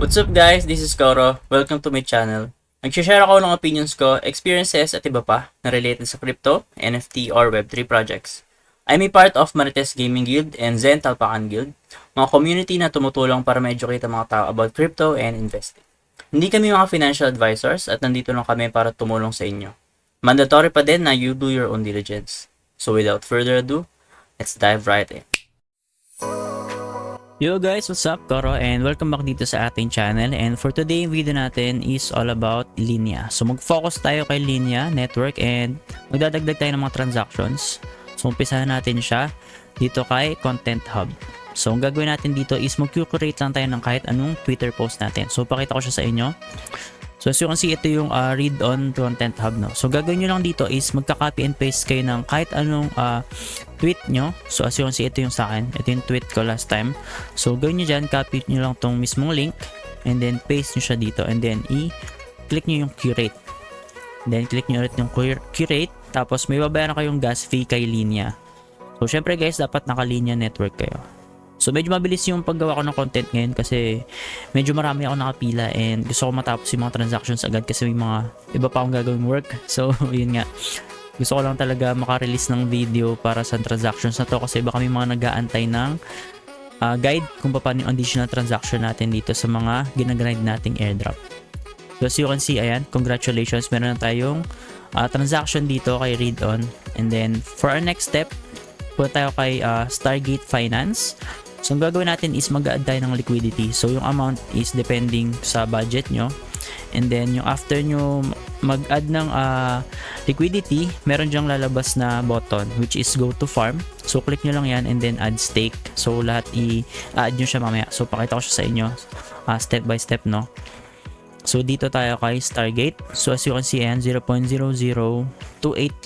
What's up guys? This is Koro. Welcome to my channel. Nag-share ako ng opinions ko, experiences at iba pa na related sa crypto, NFT or Web3 projects. I'm a part of Marites Gaming Guild and Zen Talpakan Guild, mga community na tumutulong para ma-educate ang mga tao about crypto and investing. Hindi kami mga financial advisors at nandito lang kami para tumulong sa inyo. Mandatory pa din na you do your own diligence. So without further ado, let's dive right in. Yo guys, what's up? Koro and welcome back dito sa ating channel, and for today video natin is all about Linea. So mag-focus tayo kay Linea Network and magdadagdag tayo ng mga transactions. So umpisahan natin siya dito kay Content Hub. So ang gagawin natin dito is mag-curate lang tayo ng kahit anong Twitter post natin. So pakita ko siya sa inyo. So as you can see, ito yung read on Content Hub, no? So gagawin nyo lang dito is magka-copy and paste kayo ng kahit anong tweet nyo. So as you can see, ito yung sa akin. Ito yung tweet ko last time. So gawin nyo dyan, copy nyo lang tong mismong link and then paste nyo siya dito and then i-click nyo yung curate. Then click nyo ulit yung curate. Tapos may babayaran kayong gas fee kay Linea. So syempre guys, dapat naka-Linea network kayo. So medyo mabilis yung paggawa ko ng content ngayon kasi medyo marami ako nakapila and gusto ko matapos yung mga transactions agad kasi may mga iba pa akong gagawing work. So yun nga, gusto ko lang talaga maka-release ng video para sa transactions na to kasi baka may mga nag-aantay ng guide kung paano yung additional transaction natin dito sa mga ginagrind nating airdrop. So as you can see, ayan, congratulations, meron na tayong transaction dito kay read on. And then for our next step, punta tayo kay Stargate Finance. So, ang gagawin natin is mag-add tayo ng liquidity. So, yung amount is depending sa budget nyo. And then, yung after nyo mag-add ng liquidity, meron dyang lalabas na button which is go to farm. So, click nyo lang yan and then add stake. So, lahat i-add nyo siya mamaya. So, pakita ko siya sa inyo step by step, no? So, dito tayo kay Stargate. So, as you can see, ayan, 0.0028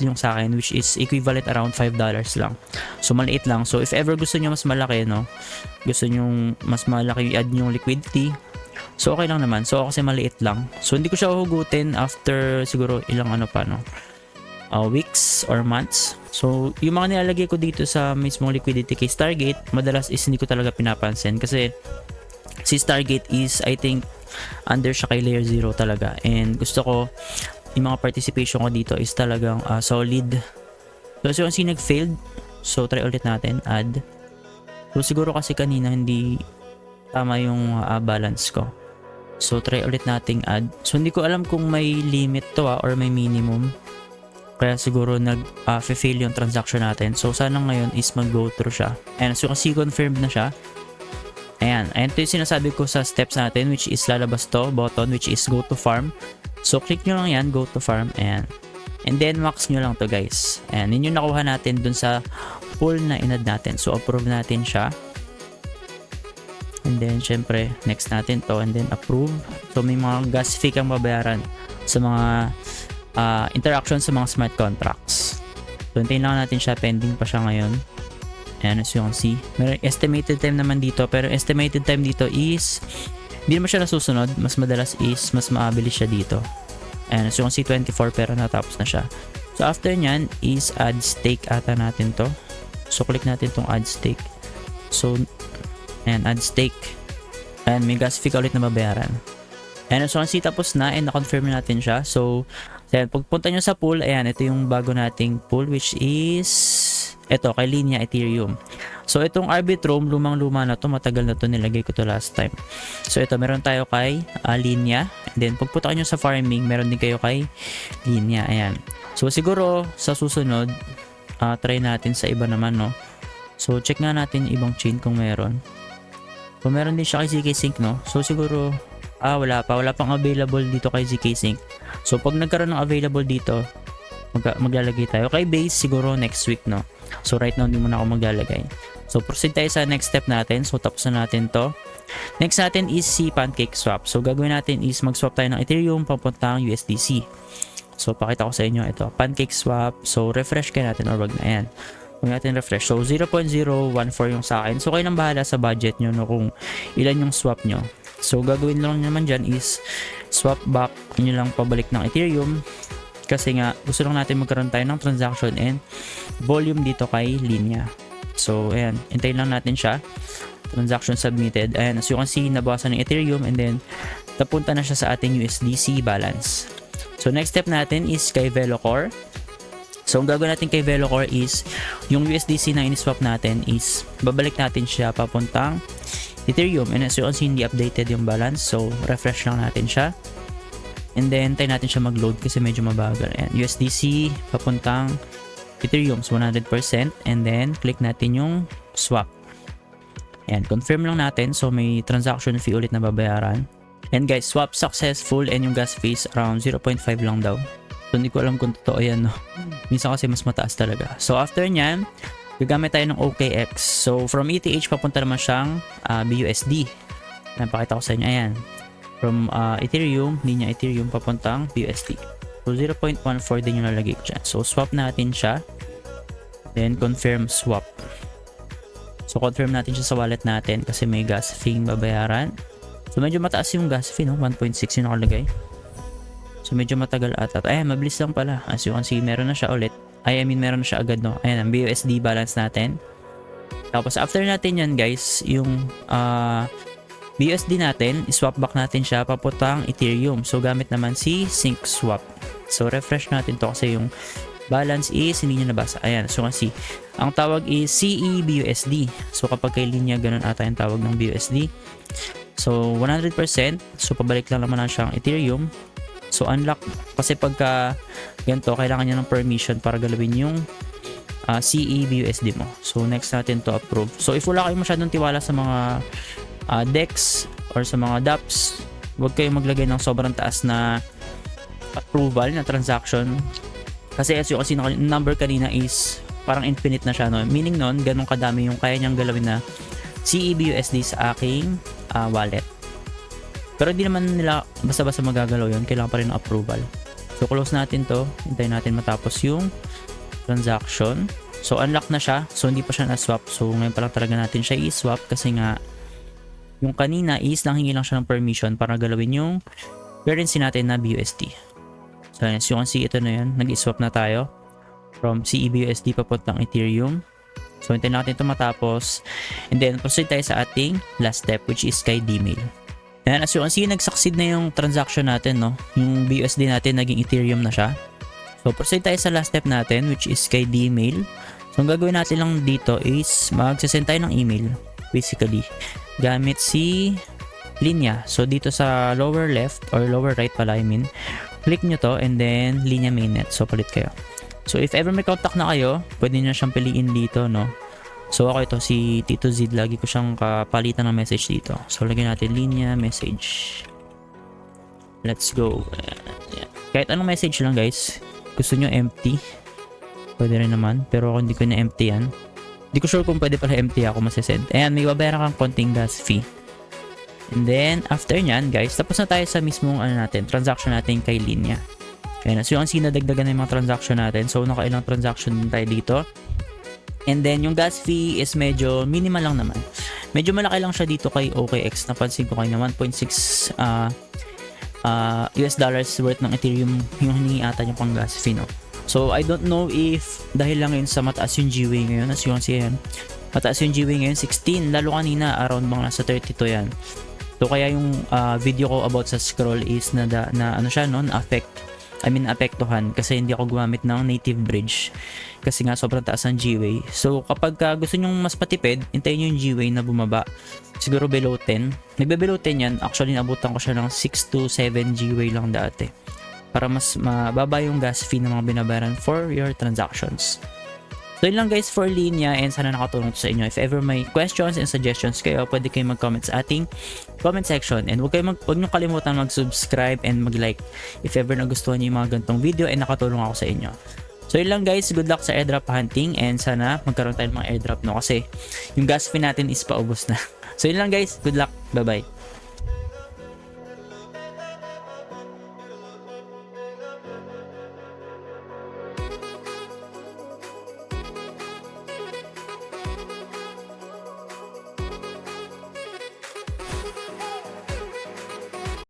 yung sa akin, which is equivalent around $5 lang. So, maliit lang. So, if ever gusto nyo mas malaki, no? Gusto nyo mas malaki i-add yung liquidity. So, okay lang naman. So, kasi maliit lang. So, hindi ko siya huhugutin after siguro ilang ano pa, no? Weeks or months. So, yung mga nilalagay ko dito sa mismong liquidity kay Stargate, madalas is hindi ko talaga pinapansin. Kasi, si Stargate is, I think, under siya kay layer 0 talaga, and gusto ko yung mga participation ko dito is talagang solid. So yung nag-failed, so try ulit natin, add. So siguro kasi kanina hindi tama yung balance ko, so try ulit nating add. So hindi ko alam kung may limit to or may minimum, kaya siguro nag-fail yung transaction natin. So sana ngayon is mag-go through siya, and so kasi confirmed na siya. Ayan, ito yung sinasabi ko sa steps natin, which is lalabas to button which is go to farm. So click nyo lang yan, go to farm, ayan. And then max nyo lang to guys. Ayan, yun yung nakuha natin dun sa pool na inad natin. So approve natin siya. And then syempre next natin to and then approve. So may mga gas fee kang babayaran sa mga interaction sa mga smart contracts. So hintayin lang natin siya, pending pa siya ngayon. Ayan, as you can see, may estimated time naman dito, pero estimated time dito is hindi naman siya nasusunod. Mas madalas is mas maabilis siya dito. Ayan, as you can see, 24 pero natapos na siya. So after nyan is add stake ata natin to. So click natin tong add stake. So ayan, add stake. Ayan, may gas fee ka ulit na babayaran. Ayan, so as you can see, tapos na and na-confirm natin siya. So ayan, pagpunta nyo sa pool, ayan, ito yung bago nating pool which is ito, kay Linea Ethereum. So, itong Arbitrum, lumang-luma na to. Matagal na to. Nilagay ko to last time. So, ito, meron tayo kay Linea. And then, pagpunta nyo sa farming, meron din kayo kay Linea. Ayan. So, siguro, sa susunod, try natin sa iba naman, no? So, check nga natin ibang chain kung meron. Kung meron din siya kay ZK Sync, no? So, siguro, wala pa. Wala pang available dito kay ZK Sync. So, pag nagkaroon ng available dito, maglalagay tayo. Kay Base, siguro next week, no? So right now hindi muna ako maglalagay. So proceed tayo sa next step natin. So tapos na natin to. Next natin is si Pancake Swap. So gagawin natin is mag-swap tayo ng Ethereum papuntang USDC. So pakita ko sa inyo ito, Pancake Swap. So refresh kayo natin or wag na yan. Huwag natin refresh. So 0.014 yung sa akin. So kayo nang bahala sa budget nyo, no, kung ilan yung swap nyo. So gagawin lang naman dyan is swap back nyo lang pabalik ng Ethereum. Kasi nga gusto lang natin magkaroon tayo ng transaction and volume dito kay Linea. So ayan, hintayin lang natin siya. Transaction submitted. Ayan, as you can see, nabawasan ng Ethereum and then napunta na siya sa ating USDC balance. So next step natin is kay Velocore. So ang gagawin natin kay Velocore is yung USDC na in-swap natin is babalik natin siya papuntang Ethereum, and as you can see, hindi updated yung balance, so refresh lang natin siya and then tayo natin siya mag-load kasi medyo mabagal. Ayan, USDC papuntang Ethereum, so 100%, and then click natin yung swap. Ayan, confirm lang natin, so may transaction fee ulit na babayaran. And guys, swap successful and yung gas fees around 0.5 lang daw. So hindi ko alam kung totoo yan, no? Minsan kasi mas mataas talaga. So after nyan, gagamit tayo ng OKX. So from ETH papunta naman siyang BUSD. Napakita ko sa inyo, ayan. From Ethereum, linya Ethereum papuntang BUSD. So 0.14 din yung lalagay ko dyan. So swap natin siya. Then confirm swap. So confirm natin siya sa wallet natin kasi may gas fee babayaran. So medyo mataas yung gas fee, no? 1.6 yung nakalagay. So medyo matagal ata. Ayan, mabilis lang pala. As you can see, meron na siya ulit. I mean, meron na siya agad, no? Ayan, ang BUSD balance natin. Tapos after natin yan, guys, yung BUSD natin, swap back natin siya papuntang Ethereum. So gamit naman si Sync Swap. So refresh natin to kasi yung balance is hindi niya nabasa. Ayan, so kasi ang tawag is CEBUSD. So kapag kay linya, ganun ata yung tawag ng BUSD. So 100%, so pabalik lang naman na siyang Ethereum. So unlock, kasi pagka ganito, kailangan niya ng permission para galawin yung CEBUSD mo. So next natin to approve. So if wala kayo masyadong tiwala sa mga DEX or sa mga dApps, huwag kayong maglagay ng sobrang taas na approval na transaction. Kasi as you can see, number kanina is parang infinite na siya, no? Meaning nun, ganun kadami yung kaya niyang galawin na CEBUSD sa aking wallet. Pero hindi naman nila basta-basta magagalaw yun. Kailangan pa rin ng approval. So close natin to. Hintayin natin matapos yung transaction. So unlock na siya. So hindi pa siya na-swap. So ngayon pa lang talaga natin siya i-swap kasi nga yung kanina is nanghingi lang siya ng permission para galawin yung currency natin na BUSD. So as you can see, ito na yun. Nag-i-swap na tayo from CEBUSD papuntang Ethereum. So hintayin natin ito matapos. And then proceed tayo sa ating last step, which is kay Dmail. Ayan, as you can see, nag-succeed na yung transaction natin, no? Yung BUSD natin naging Ethereum na siya. So proceed tayo sa last step natin, which is kay Dmail. So ang gagawin natin lang dito is magsasend tayo ng email, basically, gamit si linya. So dito sa lower left or lower right pala, I mean, click nyo to and then linya mainnet. So palit kayo. So if ever may contact na kayo, pwede nyo siyang piliin dito, no? So ako ito, si Tito Zid, lagi ko siyang kapalitan ng message dito. So lagyan natin linya message. Let's go. Ayan. Kahit anong message lang, guys. Gusto nyo empty, pwede rin naman. Pero ako hindi ko na empty yan. Hindi ko sure kung pwede pala empty ako masasend. Ayan, may babayaran kang konting gas fee. And then after nyan, guys, tapos na tayo sa mismong transaction natin kay linya. Ayan, so yung sinadagdagan na yung mga transaction natin. So nakailang transaction din tayo dito. And then yung gas fee is medyo minimal lang naman. Medyo malaki lang siya dito kay OKX. Napansin ko kayo na 1.6 US dollars worth ng Ethereum yung hiningi ata yung pang gas fee, no? So I don't know if dahil lang yun sa mataas yung GWay ngayon. As you can see yan, mataas yung GWay ngayon 16. Lalo kanina around mga nasa 32 yan. So kaya yung video ko about sa scroll is na ano siya, no? Apektuhan kasi hindi ako gumamit ng native bridge kasi nga sobrang taas ang GWay. So kapag gusto nyo mas patipid, hintayin nyo yung GWay na bumaba siguro below 10. Nagbe-below 10 yan. Actually nabutan ko siya ng 6 to 7 GWay lang dati para mas mababa yung gas fee na mga binabayaran for your transactions. So yun lang guys for linya, and sana nakatulong to sa inyo. If ever may questions and suggestions kayo, pwede kayo mag-comment sa ating comment section, and huwag nyo kalimutan mag-subscribe and mag-like if ever nagustuhan nyo yung mga ganitong video and nakatulong ako sa inyo. So yun lang guys, good luck sa airdrop hunting, and sana magkaroon tayo ng mga airdrop, no, kasi yung gas fee natin is paubos na. So yun lang guys, good luck, bye bye.